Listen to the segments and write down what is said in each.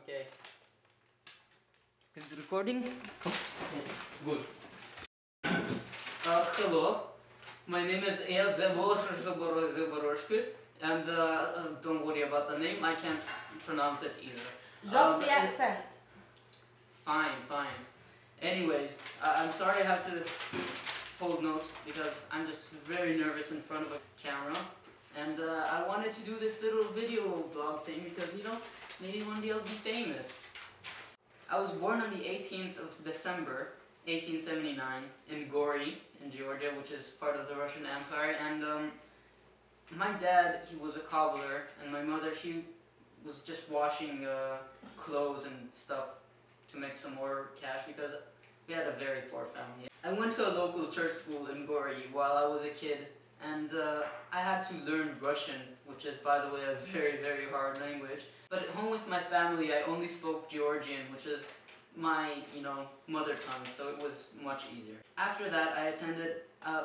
Okay. Is it recording? Okay, good. Hello. My name is Eyaz and don't worry about the name, I can't pronounce it either. Drop the accent. Fine, fine. Anyways, I'm sorry I have to hold notes because I'm just very nervous in front of a camera. And I wanted to do this little video blog thing because, you know, maybe one day I'll be famous. I was born on the 18th of December, 1879, in Gori, in Georgia, which is part of the Russian Empire. And my dad, he was a cobbler, and my mother, she was just washing clothes and stuff to make some more cash because we had a very poor family. I went to a local church school in Gori while I was a kid, and I had to learn Russian, which is, by the way, a very, very hard language. But at home with my family, I only spoke Georgian, which is my, you know, mother tongue, so it was much easier. After that, I attended a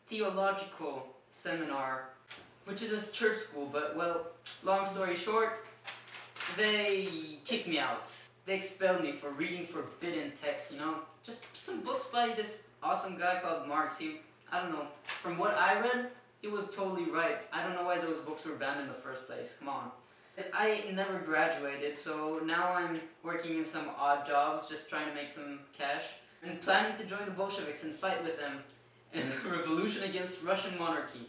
theological seminar, which is a church school, but, well, long story short, they kicked me out. They expelled me for reading forbidden texts, you know, just some books by this awesome guy called Marx. I don't know, from what I read, he was totally right. I don't know why those books were banned in the first place, come on. I never graduated, so now I'm working in some odd jobs, just trying to make some cash, and planning to join the Bolsheviks and fight with them in the revolution against Russian monarchy.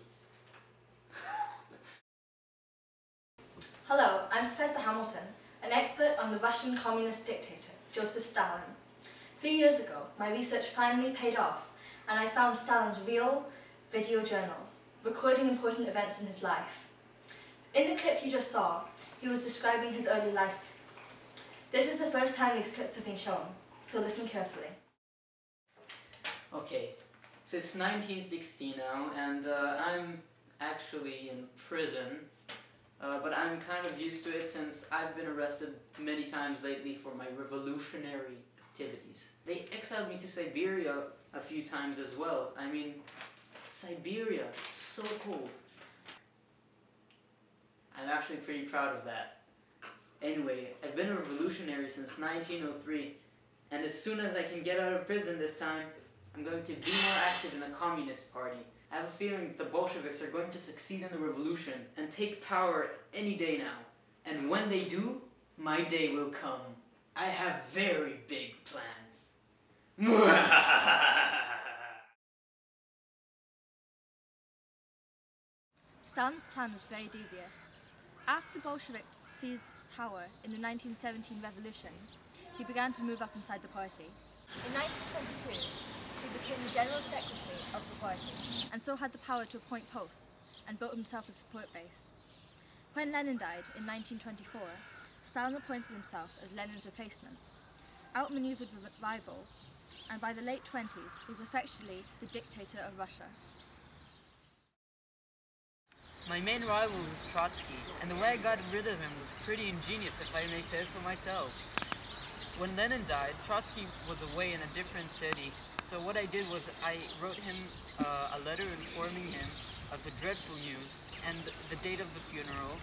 Hello, I'm Professor Hamilton, an expert on the Russian communist dictator, Joseph Stalin. 3 years ago, my research finally paid off, and I found Stalin's real video journals, recording important events in his life. In the clip you just saw, he was describing his early life. This is the first time these clips have been shown, so listen carefully. Okay, so it's 1960 now, and I'm actually in prison, but I'm kind of used to it since I've been arrested many times lately for my revolutionary activities. They exiled me to Siberia a few times as well. I mean, Siberia, so cold. I'm actually pretty proud of that. Anyway, I've been a revolutionary since 1903, and as soon as I can get out of prison this time, I'm going to be more active in the Communist Party. I have a feeling the Bolsheviks are going to succeed in the revolution and take power any day now. And when they do, my day will come. I have very big plans. Stalin's plan was very devious. After the Bolsheviks seized power in the 1917 revolution, he began to move up inside the party. In 1922, he became the general secretary of the party, and so had the power to appoint posts and built himself a support base. When Lenin died in 1924, Stalin appointed himself as Lenin's replacement, outmaneuvered rivals, and by the late 20s was effectively the dictator of Russia. My main rival was Trotsky, and the way I got rid of him was pretty ingenious, if I may say so myself. When Lenin died, Trotsky was away in a different city, so what I did was I wrote him a letter informing him of the dreadful news and the date of the funeral,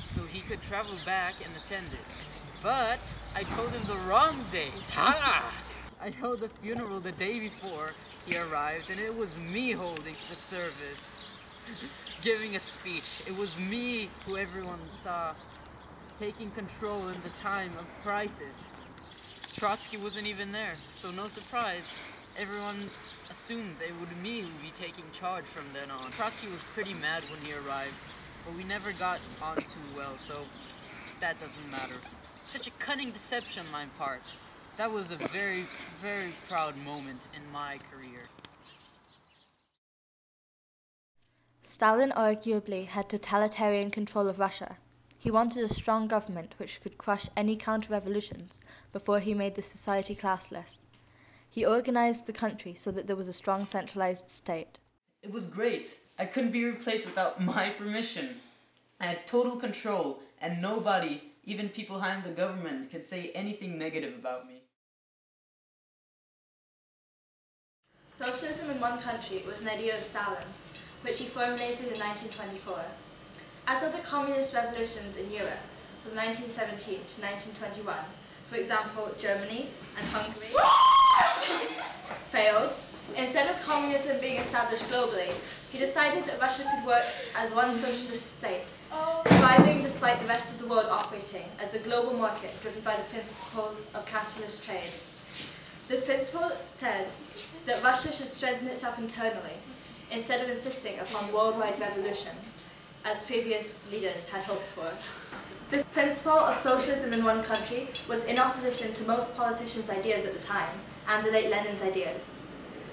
so he could travel back and attend it. But I told him the wrong date. I held the funeral the day before he arrived, and it was me holding the service. Giving a speech. It was me who everyone saw taking control in the time of crisis. Trotsky wasn't even there, so no surprise. Everyone assumed it would be me who would be taking charge from then on. Trotsky was pretty mad when he arrived, but we never got on too well, so that doesn't matter. Such a cunning deception on my part. That was a very, very proud moment in my career. Stalin arguably had totalitarian control of Russia. He wanted a strong government which could crush any counter-revolutions before he made the society classless. He organized the country so that there was a strong centralized state. It was great. I couldn't be replaced without my permission. I had total control, and nobody, even people behind the government, could say anything negative about me. Socialism in one country was an idea of Stalin's, which he formulated in 1924. As other communist revolutions in Europe, from 1917 to 1921. For example, Germany and Hungary failed. Instead of communism being established globally, he decided that Russia could work as one socialist state, thriving despite the rest of the world operating as a global market driven by the principles of capitalist trade. The principle said that Russia should strengthen itself internally, instead of insisting upon worldwide revolution, as previous leaders had hoped for. The principle of socialism in one country was in opposition to most politicians' ideas at the time, and the late Lenin's ideas.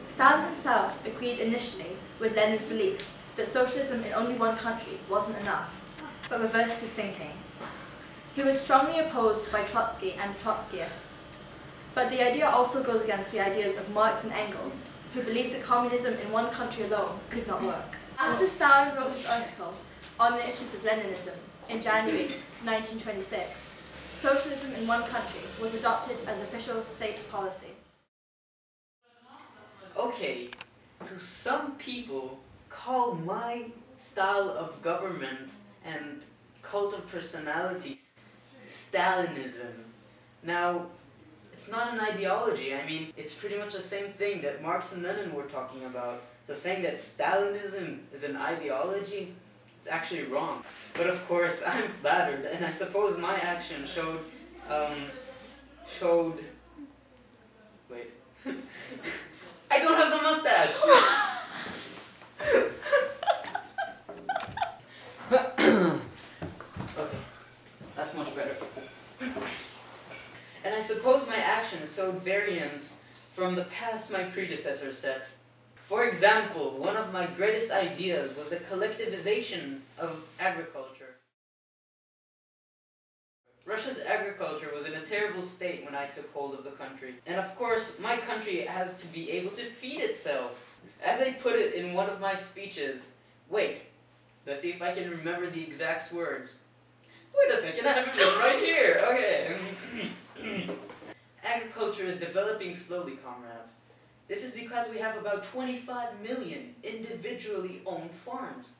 Stalin himself agreed initially with Lenin's belief that socialism in only one country wasn't enough, but reversed his thinking. He was strongly opposed by Trotsky and Trotskyists, but the idea also goes against the ideas of Marx and Engels, who believed that communism in one country alone could not work. After Stalin wrote his article on the issues of Leninism in January 1926, socialism in one country was adopted as official state policy. Okay, to some people, call my style of government and cult of personalities Stalinism. Now, it's not an ideology. I mean, it's pretty much the same thing that Marx and Lenin were talking about. So saying that Stalinism is an ideology, it's actually wrong. But of course, I'm flattered, and I suppose my action showed, wait. I don't have the mustache! Okay, that's much better. And I suppose my actions showed variance from the paths my predecessors set. For example, one of my greatest ideas was the collectivization of agriculture. Russia's agriculture was in a terrible state when I took hold of the country. And of course, my country has to be able to feed itself. As I put it in one of my speeches, wait, let's see if I can remember the exact words. Wait a second, I have it written right here. Okay. Agriculture is developing slowly, comrades. This is because we have about 25 million individually owned farms.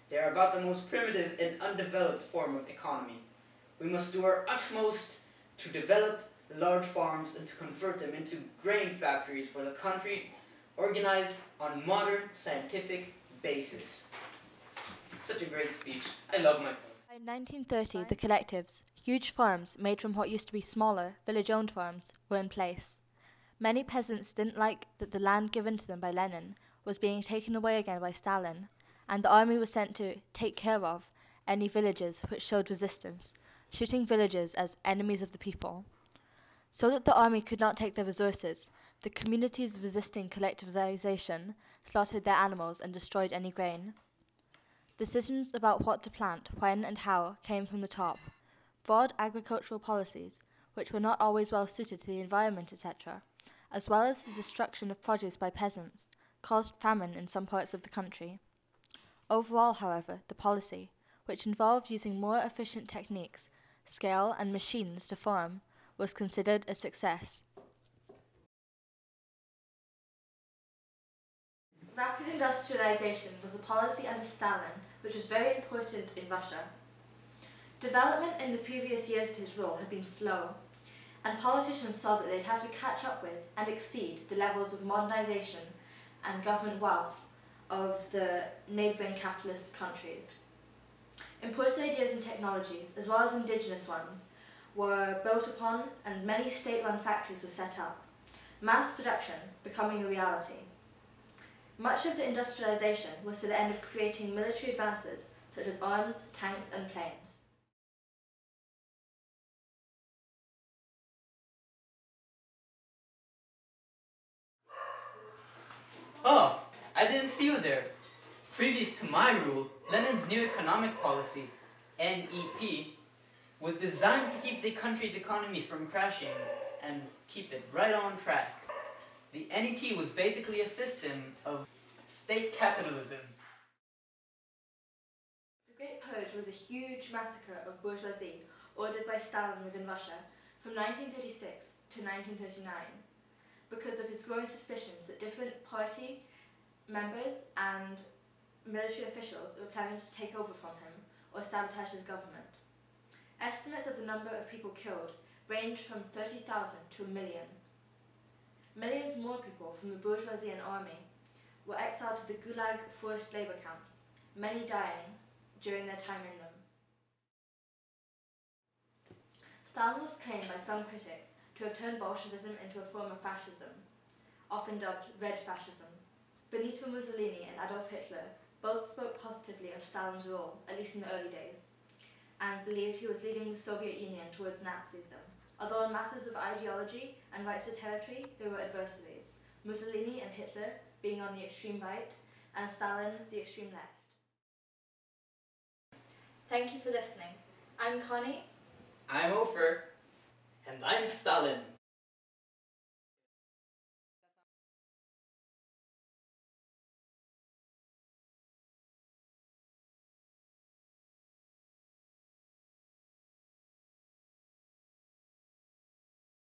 They are about the most primitive and undeveloped form of economy. We must do our utmost to develop large farms and to convert them into grain factories for the country, organized on modern scientific basis. Such a great speech. I love myself. By 1930, the collectives, huge farms made from what used to be smaller, village-owned farms, were in place. Many peasants didn't like that the land given to them by Lenin was being taken away again by Stalin, and the army was sent to take care of any villages which showed resistance, shooting villagers as enemies of the people. So that the army could not take their resources, the communities resisting collectivization slaughtered their animals and destroyed any grain. Decisions about what to plant, when and how came from the top. Broad agricultural policies, which were not always well suited to the environment, etc., as well as the destruction of produce by peasants, caused famine in some parts of the country. Overall, however, the policy, which involved using more efficient techniques, scale, and machines to farm, was considered a success. Rapid industrialization was a policy under Stalin which was very important in Russia. Development in the previous years to his rule had been slow, and politicians saw that they'd have to catch up with and exceed the levels of modernization and government wealth of the neighbouring capitalist countries. Imported ideas and technologies, as well as indigenous ones, were built upon, and many state-run factories were set up, mass production becoming a reality. Much of the industrialization was to the end of creating military advances such as arms, tanks, and planes. Oh, I didn't see you there. Previous to my rule, Lenin's new economic policy, NEP, was designed to keep the country's economy from crashing and keep it right on track. The NEP was basically a system of state capitalism. The Great Purge was a huge massacre of bourgeoisie ordered by Stalin within Russia from 1936 to 1939 because of his growing suspicions that different party members and military officials were planning to take over from him or sabotage his government. Estimates of the number of people killed ranged from 30,000 to 1 million. Millions more people from the bourgeoisie and army were exiled to the Gulag forced labour camps, many dying during their time in them. Stalin was claimed by some critics to have turned Bolshevism into a form of fascism, often dubbed Red Fascism. Benito Mussolini and Adolf Hitler both spoke positively of Stalin's role, at least in the early days, and believed he was leading the Soviet Union towards Nazism. Although in matters of ideology and rights to territory, there were adversaries, Mussolini and Hitler being on the extreme right, and Stalin the extreme left. Thank you for listening. I'm Connie. I'm Ofer. And I'm Stalin.